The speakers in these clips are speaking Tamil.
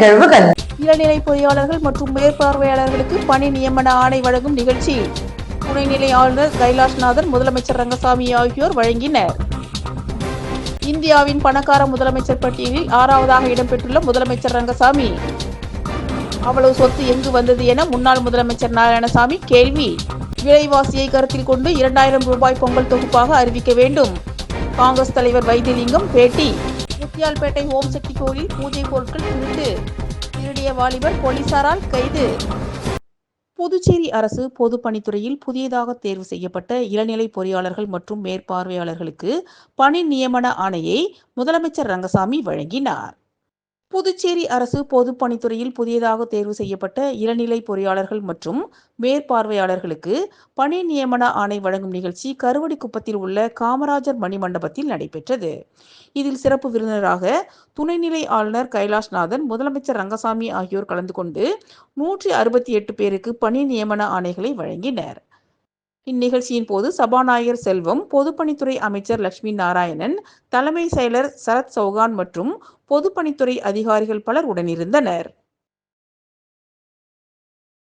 நிகழ்வுகள். இளநிலை பொறியாளர்கள் மற்றும் மேற்பார்வையாளர்களுக்கு பணி நியமன ஆணை வழங்கும் நிகழ்ச்சி துணைநிலை ஆளுநர் கைலாஷ்நாதன், முதலமைச்சர் ரங்கசாமி ஆகியோர் வழங்கினர். இந்தியாவின் பணக்கார முதலமைச்சர் பட்டியலில் 6வதாக இடம்பெற்றுள்ள முதலமைச்சர் ரங்கசாமி. அவ்வளவு சொத்து எங்கு வந்தது என முன்னாள் முதலமைச்சர் நாராயணசாமி கேள்வி. விலைவாசியை கருத்தில் கொண்டு 2000 ரூபாய் பொங்கல் தொகுப்பாக அறிவிக்க வேண்டும். காங்கிரஸ் தலைவர் வைத்திலிங்கம் பேட்டி. முத்தியால்பேட்டை ஓம் சக்தி கோயிலில் பூஜை பொருட்கள் திருடிய வாலிபர் போலீசாரால் கைது. புதுச்சேரி அரசு பொதுப்பணித்துறையில் புதியதாக தேர்வு செய்யப்பட்ட இளநிலை பொறியாளர்கள் மற்றும் மேற்பார்வையாளர்களுக்கு பணி நியமன ஆணையை முதலமைச்சர் ரங்கசாமி வழங்கினார். புதுச்சேரி அரசு பொதுப்பணித்துறையில் புதியதாக தேர்வு செய்யப்பட்ட இளநிலை பொறியாளர்கள் மற்றும் மேற்பார்வையாளர்களுக்கு பணி நியமன ஆணை வழங்கும் நிகழ்ச்சி கருவடிக்குப்பத்தில் உள்ள காமராஜர் மணிமண்டபத்தில் நடைபெற்றது. இதில் சிறப்பு விருந்தினராக துணைநிலை ஆளுநர் கைலாஷ்நாதன், முதலமைச்சர் ரங்கசாமி ஆகியோர் கலந்து கொண்டு 168 பேருக்கு பணி நியமன ஆணைகளை வழங்கினர். இந்நிகழ்ச்சியின் போது சபாநாயகர் செல்வம், பொதுப்பணித்துறை அமைச்சர் லட்சுமி நாராயணன், தலைமை செயலர் சரத் சௌகான் மற்றும் பொதுப்பணித்துறை அதிகாரிகள் பலர் உடனிருந்தனர்.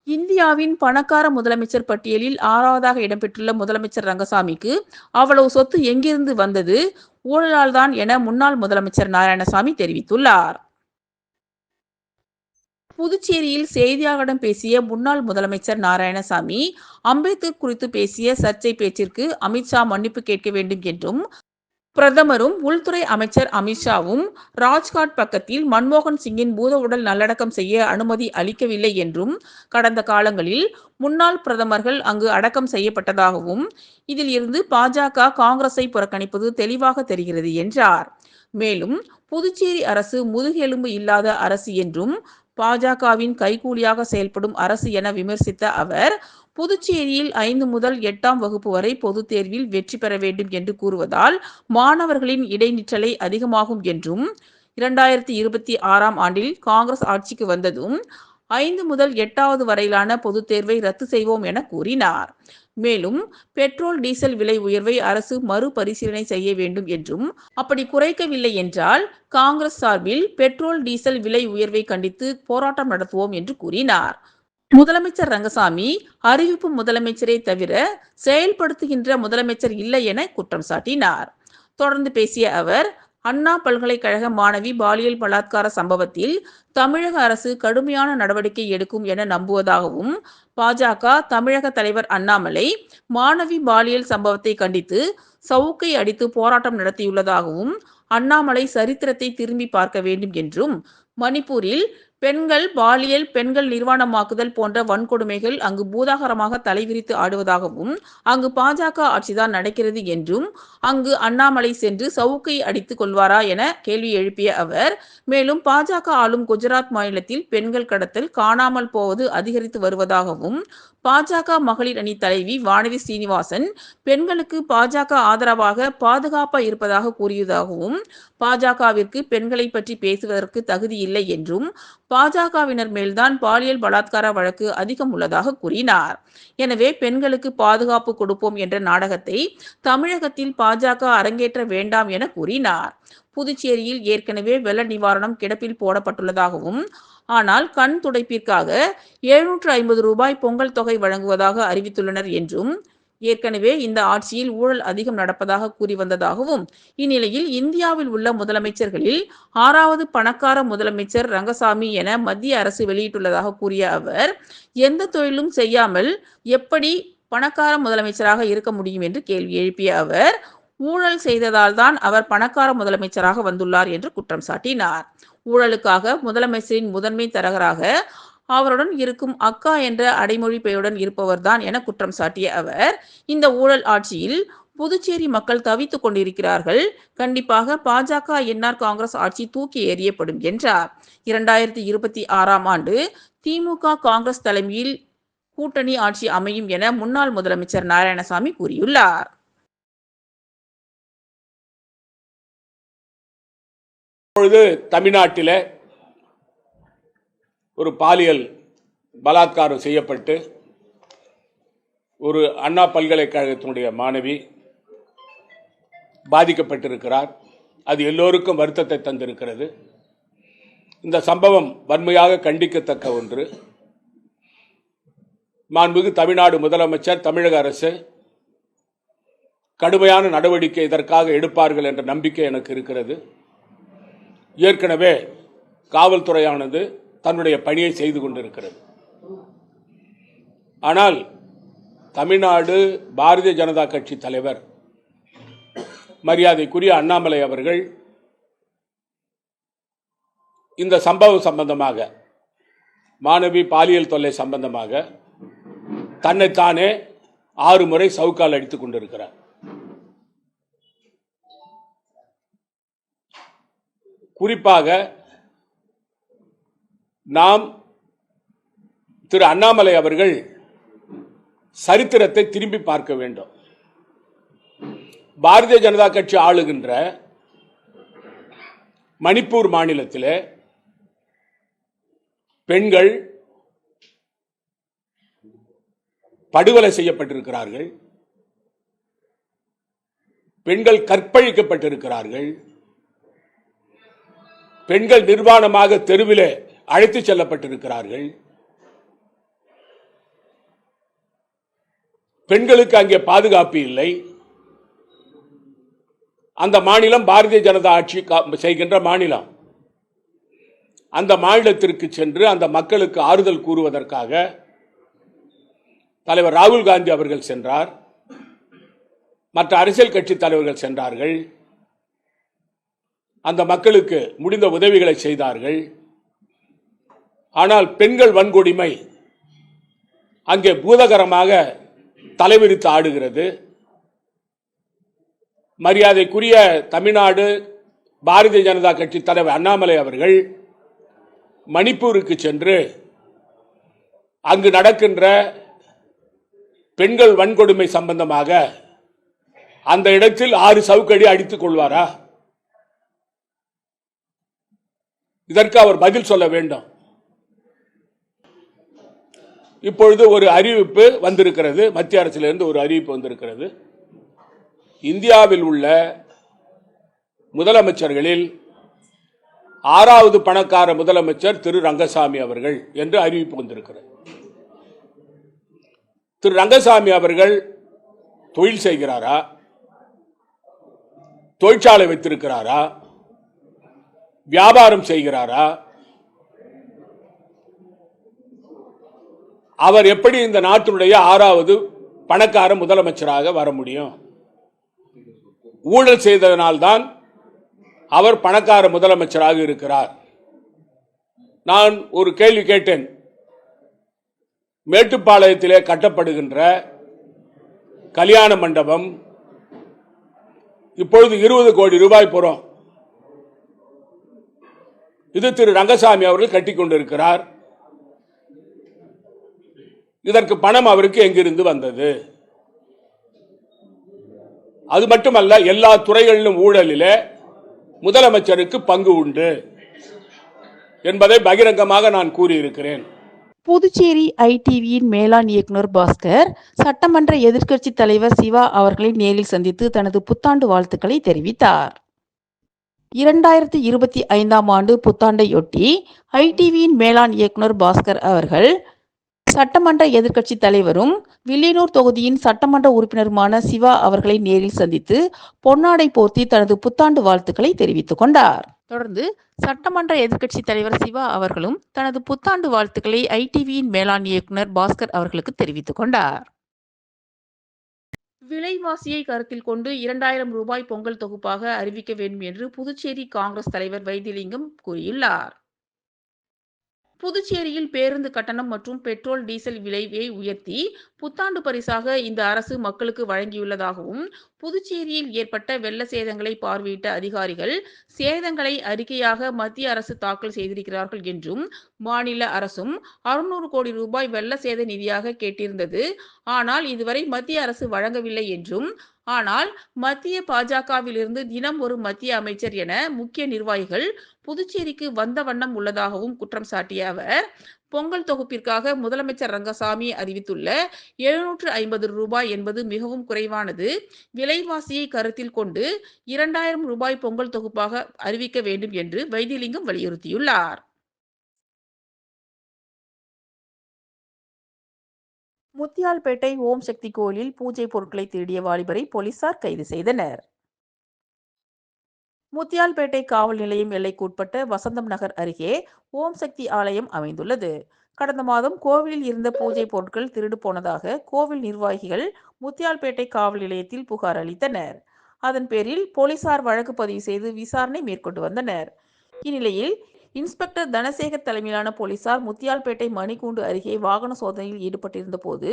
இந்தியாவின் பணக்கார முதலமைச்சர் பட்டியலில் 6வதாக இடம்பெற்றுள்ள முதலமைச்சர் ரங்கசாமிக்கு அவ்வளவு சொத்து எங்கிருந்து வந்தது, ஊழலால் தான் என முன்னாள் முதலமைச்சர் நாராயணசாமி தெரிவித்துள்ளார். புதுச்சேரியில் செய்தியாளர்களிடம் பேசிய முன்னாள் முதலமைச்சர் நாராயணசாமி, அம்பேத்கர் குறித்து பேசிய சர்ச்சை பேச்சிற்கு அமித்ஷா மன்னிப்பு கேட்க வேண்டும் என்றும், பிரதமரும் உள்துறை அமைச்சர் அமித்ஷாவும் ராஜ்காட் பக்கத்தில் மன்மோகன் சிங்கின் பூத உடல் நல்லடக்கம் செய்ய அனுமதி அளிக்கவில்லை என்றும், கடந்த காலங்களில் முன்னாள் பிரதமர்கள் அங்கு அடக்கம் செய்யப்பட்டதாகவும், இதில் இருந்து பாஜக காங்கிரஸை புறக்கணிப்பது தெளிவாக தெரிகிறது என்றார். மேலும் புதுச்சேரி அரசு முதுகெலும்பு இல்லாத அரசு என்றும், பாஜகவின் கைகூலியாக செயல்படும் அரசு என விமர்சித்த அவர், புதுச்சேரியில் 5 முதல் 8ஆம் வகுப்பு வரை பொதுத் தேர்வில் வெற்றி பெற வேண்டும் என்று கூறுவதால் மாணவர்களின் இடைநிற்றலை அதிகமாகும் என்றும், 2026ஆம் ஆண்டில் காங்கிரஸ் ஆட்சிக்கு வந்ததும் 5 முதல் 8வது வரையிலான பொதுத் தேர்வை ரத்து செய்வோம் என கூறினார். மேலும் பெட்ரோல், டீசல் விலை உயர்வை அரசு மறுபரிசீலனை செய்ய வேண்டும் என்றும், அப்படி குறைக்கவில்லை என்றால் காங்கிரஸ் சார்பில் பெட்ரோல், டீசல் விலை உயர்வை கண்டித்து போராட்டம் நடத்துவோம் என்று கூறினார். முதலமைச்சர் ரங்கசாமி அறிவிப்பு முதலமைச்சரை தவிர செயல்படுத்துகின்ற முதலமைச்சர் இல்லை என குற்றம் சாட்டினார். தொடர்ந்து பேசிய அவர், அண்ணா பல்கலைக்கழக மாணவி பாலியல் பலாத்கார சம்பவத்தில் தமிழக அரசு கடுமையான நடவடிக்கை எடுக்கும் என நம்புவதாகவும், பாஜக தமிழக தலைவர் அண்ணாமலை மாணவி பாலியல் சம்பவத்தை கண்டித்து சவுக்கை அடித்து போராட்டம் நடத்தியுள்ளதாகவும், அண்ணாமலை சரித்திரத்தை திரும்பி பார்க்க வேண்டும் என்றும், மணிப்பூரில் பெண்கள் நிர்வாணமாக்குதல் போன்ற வன்கொடுமைகள் அங்கு பூதாகரமாக தலைவிரித்து ஆடுவதாகவும், அங்கு பாஜக ஆட்சிதான் நடக்கிறது என்றும், அங்கு அண்ணாமலை சென்று சவுக்கை அடித்துக் கொள்வாரா என கேள்வி எழுப்பிய அவர், மேலும் பாஜக ஆளும் குஜராத் மாநிலத்தில் பெண்கள் கடத்தல், காணாமல் போவது அதிகரித்து வருவதாகவும், பாஜக மகளிர் அணி தலைவி வானதி சீனிவாசன் பெண்களுக்கு பாஜக ஆதரவாக பாதுகாப்பா இருப்பதாக கூறியதாகவும், பாஜகவிற்கு பெண்களை பற்றி பேசுவதற்கு தகுதி இல்லை என்றும், பாஜகவினர் மேல்தான் பாலியல் பலாத்கார வழக்கு அதிகம் உள்ளதாக கூறினார். எனவே பெண்களுக்கு பாதுகாப்பு கொடுப்போம் என்ற நாடகத்தை தமிழகத்தில் பாஜக அரங்கேற்ற வேண்டாம் என கூறினார். புதுச்சேரியில் ஏற்கனவே வெள்ள நிவாரணம் கிடப்பில் போடப்பட்டுள்ளதாகவும், ஆனால் கண் துடைப்பிற்காக 750 ரூபாய் பொங்கல் தொகை வழங்குவதாக அறிவித்துள்ளனர் என்றும், ஏற்கனவே இந்த ஆட்சியில் ஊழல் அதிகம் நடப்பதாக கூறி வந்ததாகவும், இந்நிலையில் இந்தியாவில் உள்ள முதலமைச்சர்களில் 6வது பணக்கார முதலமைச்சர் ரங்கசாமி என மத்திய அரசு வெளியிட்டுள்ளதாக கூறிய அவர், எந்த தொழிலும் செய்யாமல் எப்படி பணக்கார முதலமைச்சராக இருக்க முடியும் என்று கேள்வி எழுப்பிய அவர், ஊழல் செய்ததால் தான் அவர் பணக்கார முதலமைச்சராக வந்துள்ளார் என்று குற்றம் சாட்டினார். ஊழலுக்காக முதலமைச்சரின் முதன்மை தரகராக அவருடன் இருக்கும் அக்கா என்ற அடைமொழி பெயருடன் இருப்பவர்தான் என குற்றம் சாட்டிய அவர், இந்த ஊழல் ஆட்சியில் புதுச்சேரி மக்கள் தவித்துக் கொண்டிருக்கிறார்கள். கண்டிப்பாக பாஜக, என்ஆர் காங்கிரஸ் ஆட்சி தூக்கி எறியப்படும் என்றார். 2026ஆம் ஆண்டு திமுக, காங்கிரஸ் தலைமையில் கூட்டணி ஆட்சி அமையும் என முன்னாள் முதலமைச்சர் நாராயணசாமி கூறியுள்ளார். இப்பொழுது தமிழ்நாட்டில் ஒரு பாலியல் பலாத்காரம் செய்யப்பட்டு ஒரு அண்ணா பல்கலைக்கழகத்தினுடைய மாணவி பாதிக்கப்பட்டிருக்கிறார். அது எல்லோருக்கும் வருத்தத்தை தந்திருக்கிறது. இந்த சம்பவம் வன்மையாக கண்டிக்கத்தக்க ஒன்று. மாண்புமிகு தமிழ்நாடு முதலமைச்சர், தமிழக அரசு கடுமையான நடவடிக்கை இதற்காக எடுப்பார்கள் என்ற நம்பிக்கை எனக்கு இருக்கிறது. ஏற்கனவே காவல்துறையானது தன்னுடைய பணியை செய்து கொண்டிருக்கிறது. ஆனால் தமிழ்நாடு பாரதிய ஜனதா கட்சி தலைவர் மரியாதைக்குரிய அண்ணாமலை அவர்கள் இந்த சம்பவம் சம்பந்தமாக, மாணவி பாலியல் தொல்லை சம்பந்தமாக தன்னைத்தானே 6 முறை சவுக்கால் அடித்துக் கொண்டிருக்கிறார். குறிப்பாக நாம் திரு அண்ணாமலை அவர்கள் சரித்திரத்தை திரும்பி பார்க்க வேண்டும். பாரதிய ஜனதா கட்சி ஆளுகின்ற மணிப்பூர் மாநிலத்திலே பெண்கள் படுகொலை செய்யப்பட்டிருக்கிறார்கள், பெண்கள் கற்பழிக்கப்பட்டிருக்கிறார்கள், பெண்கள் நிர்வாணமாக தெருவிலே அழைத்துச் செல்லப்பட்டிருக்கிறார்கள், பெண்களுக்கு அங்கே பாதுகாப்பு இல்லை. அந்த மாநிலம் பாரதிய ஜனதா ஆட்சி செய்கின்ற மாநிலம். அந்த மாநிலத்திற்கு சென்று அந்த மக்களுக்கு ஆறுதல் கூறுவதற்காக தலைவர் ராகுல் காந்தி அவர்கள் சென்றார், மற்ற அரசியல் கட்சி தலைவர்கள் சென்றார்கள், அந்த மக்களுக்கு முடிந்த உதவிகளை செய்தார்கள். ஆனால் பெண்கள் வன்கொடுமை அங்கே பூதகரமாக தலைவிரித்து ஆடுகிறது. மரியாதைக்குரிய தமிழ்நாடு பாரதிய ஜனதா கட்சி தலைவர் அண்ணாமலை அவர்கள் மணிப்பூருக்கு சென்று அங்கு நடக்கின்ற பெண்கள் வன்கொடுமை சம்பந்தமாக அந்த இடத்தில் 6 சவுக்கடி அடித்துக் கொள்வாரா? இதற்கு அவர் பதில் சொல்ல வேண்டும். இப்பொழுது ஒரு அறிவிப்பு வந்திருக்கிறது, மத்திய அரசிலிருந்து ஒரு அறிவிப்பு வந்திருக்கிறது. இந்தியாவில் உள்ள முதலமைச்சர்களில் 6வது பணக்கார முதலமைச்சர் திரு ரங்கசாமி அவர்கள் என்று அறிவிப்பு வந்திருக்கிறது. திரு ரங்கசாமி அவர்கள் தொழில் செய்கிறாரா, தொழிற்சாலை வைத்திருக்கிறாரா, வியாபாரம் செய்கிறாரா? அவர் எப்படி இந்த நாட்டினுடைய 6வது பணக்கார முதலமைச்சராக வர முடியும்? ஊழல் செய்ததனால்தான் அவர் பணக்கார முதலமைச்சராக இருக்கிறார். நான் ஒரு கேள்வி கேட்டேன். மேட்டுப்பாளையத்திலே கட்டப்படுகின்ற கல்யாண மண்டபம் இப்பொழுது 20 கோடி ரூபாய் போறோம். இது திரு ரங்கசாமி அவர்கள் கட்டிக் கொண்டிருக்கிறார். இதற்கு பணம் அவருக்கு எங்கிருந்து வந்தது? அது மட்டுமல்ல, எல்லா துறைகளிலும் ஊழலிலே முதலமைச்சருக்கு பங்கு உண்டு என்பதை பகிரங்கமாக நான் கூறியிருக்கிறேன். புதுச்சேரி ஐடிவியின் மேலாண் இயக்குனர் பாஸ்கர் சட்டமன்ற எதிர்க்கட்சி தலைவர் சிவா அவர்களை நேரில் சந்தித்து தனது புத்தாண்டு வாழ்த்துக்களை தெரிவித்தார். 2025ஆம் ஆண்டு புத்தாண்டையொட்டி ஐடிவியின் மேலாண் இயக்குனர் பாஸ்கர் அவர்கள் சட்டமன்ற எதிர்க்கட்சி தலைவரும் வில்லியனூர் தொகுதியின் சட்டமன்ற உறுப்பினருமான சிவா அவர்களை நேரில் சந்தித்து பொன்னாடை போர்த்தி தனது புத்தாண்டு வாழ்த்துக்களை தெரிவித்துக் கொண்டார். தொடர்ந்து சட்டமன்ற எதிர்க்கட்சி தலைவர் சிவா அவர்களும் தனது புத்தாண்டு வாழ்த்துக்களை ஐடிவியின் மேலாண் இயக்குனர் பாஸ்கர் அவர்களுக்கு தெரிவித்துக் கொண்டார். விலைவாசியை கருத்தில் கொண்டு 2000 ரூபாய் பொங்கல் தொகுப்பாக அறிவிக்க வேண்டும் என்று புதுச்சேரி காங்கிரஸ் தலைவர் வைத்திலிங்கம் கூறியுள்ளார். புதுச்சேரியில் பேருந்து கட்டணம் மற்றும் பெட்ரோல் டீசல் விலையை உயர்த்தி புத்தாண்டு பரிசாக இந்த அரசு மக்களுக்கு வழங்கியுள்ளதாகவும், புதுச்சேரியில் ஏற்பட்ட வெள்ள சேதங்களை பார்வையிட்ட அதிகாரிகள் சேதங்களை அறிக்கையாக மத்திய அரசு தாக்கல் செய்திருக்கிறார்கள் என்றும், மாநில அரசும் 600 கோடி ரூபாய் வெள்ள சேத நிதியாக கேட்டிருந்தது, ஆனால் இதுவரை மத்திய அரசு வழங்கவில்லை என்றும், ஆனால் மத்திய பாஜகவிலிருந்து தினம் ஒரு மத்திய அமைச்சர் என முக்கிய நிர்வாகிகள் புதுச்சேரிக்கு வந்த வண்ணம் உள்ளதாகவும் குற்றம் சாட்டிய அவர், பொங்கல் தொகுப்பிற்காக முதலமைச்சர் ரங்கசாமி அறிவித்துள்ள 750 ரூபாய் என்பது மிகவும் குறைவானது. விலைவாசியை கருத்தில் கொண்டு 2000 ரூபாய் பொங்கல் தொகுப்பாக அறிவிக்க வேண்டும் என்று வைத்திலிங்கம் வலியுறுத்தியுள்ளார். முத்தியால்பேட்டை ஓம் சக்தி கோயிலில் பூஜை பொருட்களை திருடிய வாலிபரை போலீசார் கைது செய்தனர். முத்தியால்பேட்டை காவல் நிலையம் எல்லைக்குட்பட்ட வசந்தம் நகர் அருகே ஓம் சக்தி ஆலயம் அமைந்துள்ளது. கடந்த மாதம் கோவிலில் இருந்த பூஜை பொருட்கள் திருடு போனதாக கோவில் நிர்வாகிகள் முத்தியால்பேட்டை காவல் நிலையத்தில் புகார் அளித்தனர். அதன் பேரில் போலீசார் வழக்கு பதிவு செய்து விசாரணை மேற்கொண்டு வந்தனர். இந்நிலையில் இன்ஸ்பெக்டர் தனசேகர் தலைமையிலான போலீசார் முத்தியால்பேட்டை மணிக்கூண்டு அருகே வாகன சோதனையில் ஈடுபட்டிருந்த போது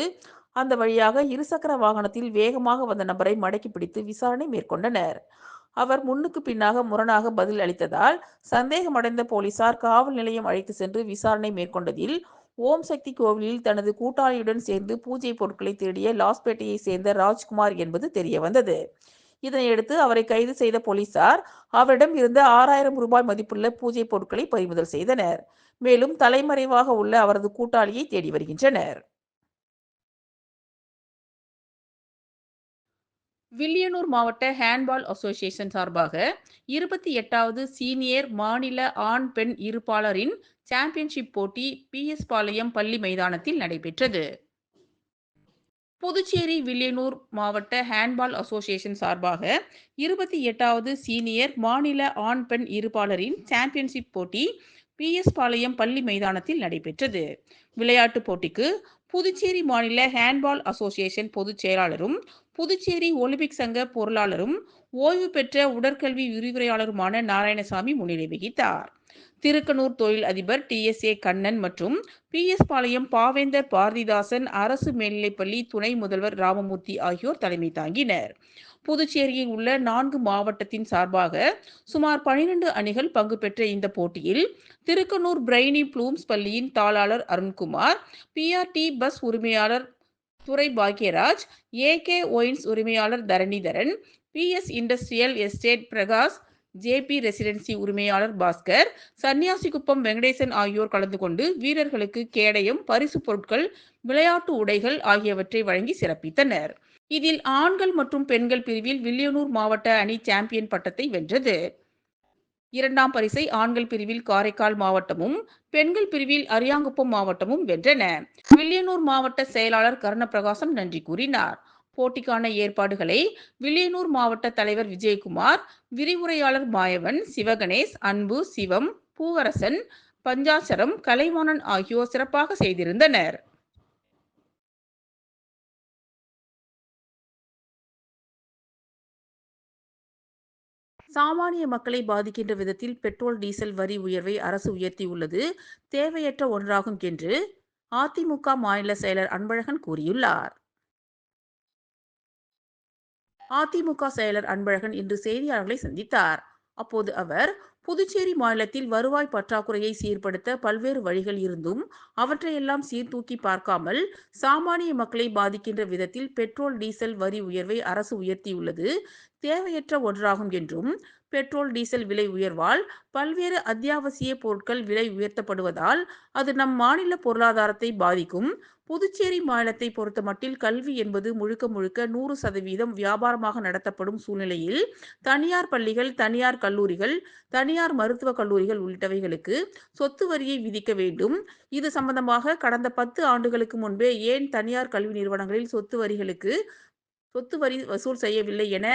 அந்த வழியாக இருசக்கர வாகனத்தில் வேகமாக வந்த நபரை மடக்கி பிடித்து விசாரணை மேற்கொண்டனர். அவர் முன்னுக்கு பின்னாக முரணாக பதில் அளித்ததால் சந்தேகமடைந்த போலீசார் காவல் நிலையம் அழைத்து சென்று விசாரணை மேற்கொண்டதில் ஓம் சக்தி கோவிலில் தனது கூட்டாளியுடன் சேர்ந்து பூஜை பொருட்களை திருடிய லாஸ்பேட்டையை சேர்ந்த ராஜ்குமார் என்பது தெரியவந்தது. இதனையடுத்து அவரை கைது செய்த போலீசார் அவரிடம் இருந்த 6000 ரூபாய் மதிப்புள்ள பூஜை பொருட்களை பறிமுதல் செய்தனர். மேலும் தலைமறைவாக உள்ள அவரது கூட்டாளியை தேடி வருகின்றனர். வில்லியனூர் மாவட்ட ஹேண்ட்பால் அசோசியேஷன் சார்பாக 28வது சீனியர் மாநில ஆண் பெண் இருபாலரின் சாம்பியன்ஷிப் போட்டி PS பாளையம் பள்ளி மைதானத்தில் நடைபெற்றது. புதுச்சேரி வில்லியனூர் மாவட்ட ஹேண்ட்பால் அசோசியேஷன் சார்பாக 28வது சீனியர் மாநில ஆண் பெண் இருபாலரின் சாம்பியன்ஷிப் போட்டி PS பாளையம் பள்ளி மைதானத்தில் நடைபெற்றது. விளையாட்டுப் போட்டிக்கு புதுச்சேரி மாநில ஹேண்ட்பால் அசோசியேஷன் பொதுச் செயலாளரும் புதுச்சேரி ஒலிம்பிக் சங்க பொருளாளரும் ஓய்வு பெற்ற உடற்கல்வி விரிவுரையாளருமான நாராயணசாமி முன்னிலை வகித்தார். திருக்கனூர் தொழில் அதிபர் TSA கண்ணன் மற்றும் PS பாளையம் பாவேந்தர் பாரதிதாசன் அரசு மேல்நிலைப்பள்ளி துணை முதல்வர் ராமமூர்த்தி ஆகியோர் தலைமை தாங்கினர். புதுச்சேரியில் உள்ள 4 மாவட்டத்தின் சார்பாக சுமார் 12 அணிகள் பங்கு பெற்ற இந்த போட்டியில் திருக்கனூர் பிரைனி ப்ளூம்ஸ் பள்ளியின் தாளாளர் அருண்குமார், PRT பஸ் உரிமையாளர் துரை பாக்யராஜ், AK ஒயின்ஸ் உரிமையாளர் Dharanidharan, PS industrial estate Prakash, JP residency உரிமையாளர் பாஸ்கர், சன்னியாசிக்குப்பம் வெங்கடேசன் ஆகியோர் கலந்து கொண்டு வீரர்களுக்கு கேடயம், பரிசு பொருட்கள், விளையாட்டு உடைகள் ஆகியவற்றை வழங்கி சிறப்பித்தனர். இதில் ஆண்கள் மற்றும் பெண்கள் பிரிவில் வில்லியனூர் மாவட்ட அணி சாம்பியன் பட்டத்தை வென்றது. 2ஆம் பரிசை ஆண்கள் பிரிவில் காரைக்கால் மாவட்டமும், பெண்கள் பிரிவில் அரியாங்குப்பம் மாவட்டமும் வென்றன. வில்லியனூர் மாவட்ட செயலாளர் கருணப்பிரகாசம் நன்றி கூறினார். போட்டிக்கான ஏற்பாடுகளை வில்லியனூர் மாவட்ட தலைவர் விஜயகுமார், விரிவுரையாளர் மாயவன், சிவகணேஷ், அன்பு, சிவம், பூவரசன், பஞ்சாசரம், கலைவாணன் ஆகியோர் சிறப்பாக செய்திருந்தனர். சாமானிய மக்களை பாதிக்கின்ற விதத்தில் பெட்ரோல், டீசல் வரி உயர்வை அரசு உயர்த்தியுள்ளது தேவையற்ற ஒன்றாகும் என்று அதிமுக மாநில செயலர் அன்பழகன் கூறியுள்ளார். அதிமுக செயலர் அன்பழகன் இன்று செய்தியாளர்களை சந்தித்தார். அப்போது அவர், புதுச்சேரி மாநிலத்தில் வருவாய் பற்றாக்குறையை சீர்படுத்த பல்வேறு வழிகள் இருந்தும் அவற்றையெல்லாம் சீர்தூக்கி பார்க்காமல் சாமானிய மக்களை பாதிக்கின்ற விதத்தில் பெட்ரோல், டீசல் வரி உயர்வை அரசு உயர்த்தியுள்ளது தேவையற்ற ஒன்றாகும் என்றும், பெட்ரோல், டீசல் விலை உயர்வால் பல்வேறு அத்தியாவசிய பொருட்கள் விலை உயர்த்தப்படுவதால் அது நம் மாநில பொருளாதாரத்தை பாதிக்கும். புதுச்சேரி மாநிலத்தை பொறுத்தமட்டில் கல்வி என்பது முழுக்க முழுக்க 100% வியாபாரமாக நடத்தப்படும் சூழ்நிலையில் தனியார் பள்ளிகள், தனியார் கல்லூரிகள், தனியார் மருத்துவக் கல்லூரிகள் உள்ளிட்டவைகளுக்கு சொத்து வரியை விதிக்க வேண்டும். இது சம்பந்தமாக கடந்த 10 ஆண்டுகளுக்கு முன்பே ஏன் தனியார் கல்வி நிறுவனங்களில் சொத்து வரி வசூல் செய்யவில்லை என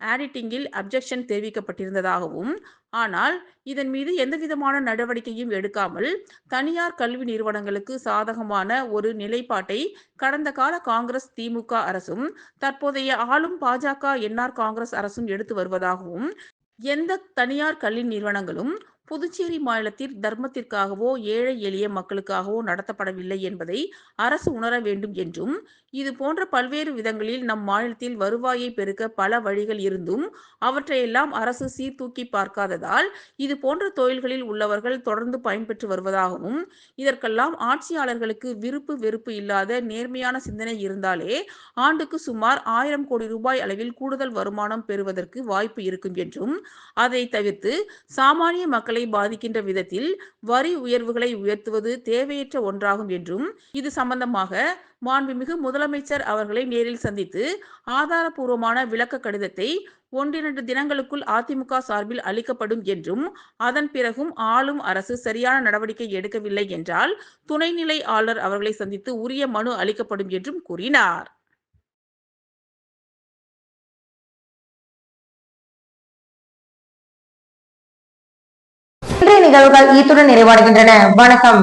ஆடிட்டிங்கில் அப்ஜெக்ஷன் தெரிவிக்கப்பட்டிருந்ததாகவும், ஆனால் இதன் மீது எந்தவிதமான நடவடிக்கையும் எடுக்காமல் தனியார் கல்வி நிறுவனங்களுக்கு சாதகமான ஒரு நிலைப்பாட்டை கடந்த கால காங்கிரஸ், திமுக அரசும் தற்போதைய ஆளும் பாஜக, NR காங்கிரஸ் அரசும் எடுத்து வருவதாகவும், எந்த தனியார் கல்வி நிறுவனங்களும் புதுச்சேரி மாநிலத்தில் தர்மத்திற்காகவோ ஏழை எளிய மக்களுக்காகவோ நடத்தப்படவில்லை என்பதை அரசு உணர வேண்டும் என்றும், இது போன்ற பல்வேறு விதங்களில் நம் மாநிலத்தில் வருவாயை பெருக்க பல வழிகள் இருந்தும் அவற்றையெல்லாம் அரசு சீர்தூக்கி பார்க்காததால் இது போன்ற தொழில்களில் உள்ளவர்கள் தொடர்ந்து பயன்பெற்று வருவதாகவும், இதற்கெல்லாம் ஆட்சியாளர்களுக்கு விருப்பு வெறுப்பு இல்லாத நேர்மையான சிந்தனை இருந்தாலே ஆண்டுக்கு சுமார் 1000 கோடி ரூபாய் அளவில் கூடுதல் வருமானம் பெறுவதற்கு வாய்ப்பு இருக்கும் என்றும், அதை தவிர்த்து சாமானிய மக்களை மக்களை பாதிக்கின்ற விதத்தில் வரி உயர்வுகளை உயர்த்துவது தேவையற்ற ஒன்றாகும் என்றும், இது சம்பந்தமாக மாண்புமிகு முதலமைச்சர் அவர்களை நேரில் சந்தித்து ஆதாரப்பூர்வமான விளக்க கடிதத்தை 1-2 தினங்களுக்குள் அதிமுக சார்பில் அளிக்கப்படும் என்றும், அதன் பிறகும் ஆளும் அரசு சரியான நடவடிக்கை எடுக்கவில்லை என்றால் துணைநிலை ஆளுநர் அவர்களை சந்தித்து உரிய மனு அளிக்கப்படும் என்றும் கூறினார். இன்றைய நிகழ்வுகள் இத்துடன் நிறைவடைகின்றன. வணக்கம்.